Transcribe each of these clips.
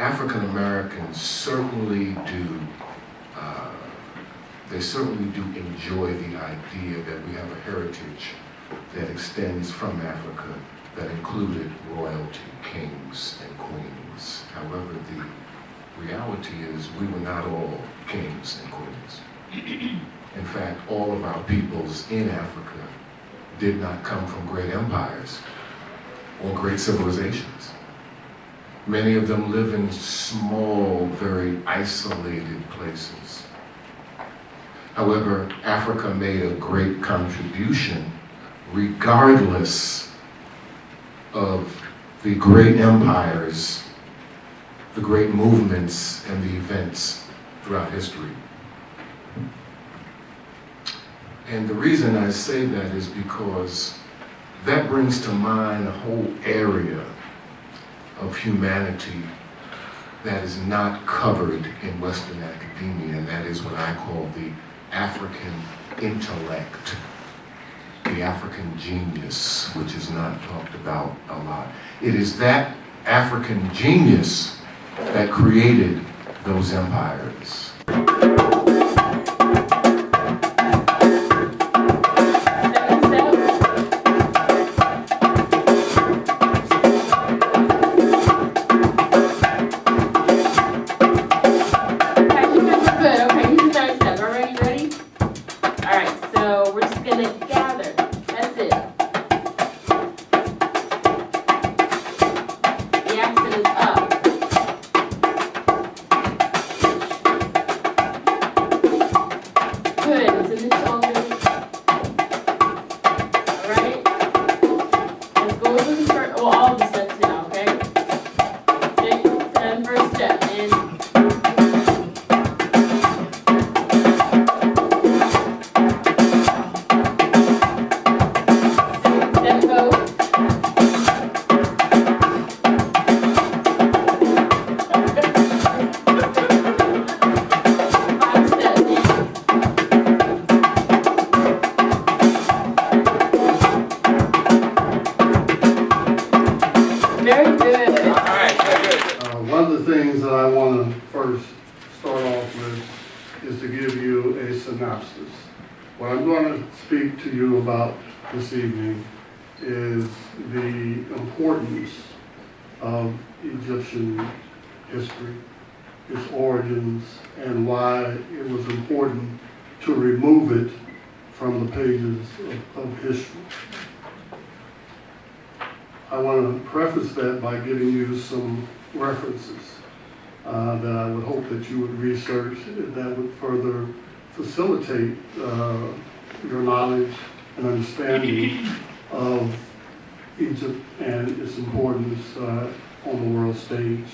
African Americans certainly do, they certainly do enjoy the idea that we have a heritage that extends from Africa that included royalty, kings and queens. However, the reality is we were not all kings and queens. In fact, all of our peoples in Africa did not come from great empires or great civilizations. Many of them live in small, very isolated places. However, Africa made a great contribution regardless of the great empires, the great movements, and the events throughout history. And the reason I say that is because that brings to mind a whole area of humanity that is not covered in Western academia, and that is what I call the African intellect, the African genius, which is not talked about a lot. It is that African genius that created those empires. This evening is the importance of Egyptian history, its origins, and why it was important to remove it from the pages of history. I want to preface that by giving you some references that I would hope that you would research that would further facilitate your knowledge and understanding of Egypt and its importance on the world stage.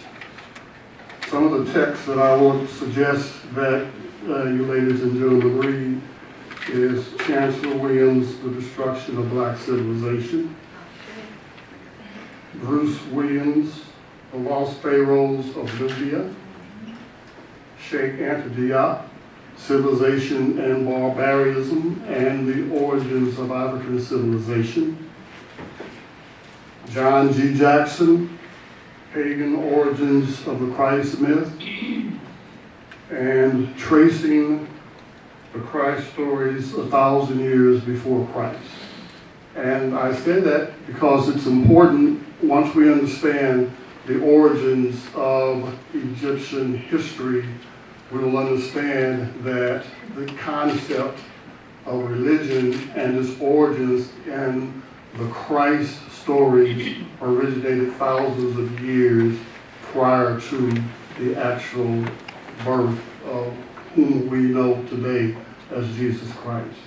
Some of the texts that I would suggest that you ladies and gentlemen read is Chancellor Williams' The Destruction of Black Civilization, Bruce Williams' The Lost Pharaohs of Nubia, Sheikh Anta Diop, Civilization and Barbarism and the Origins of African Civilization, John G. Jackson, Pagan Origins of the Christ Myth, and Tracing the Christ Stories 1,000 Years Before Christ. And I say that because it's important once we understand the origins of Egyptian history, we will understand that the concept of religion and its origins and the Christ stories originated thousands of years prior to the actual birth of whom we know today as Jesus Christ.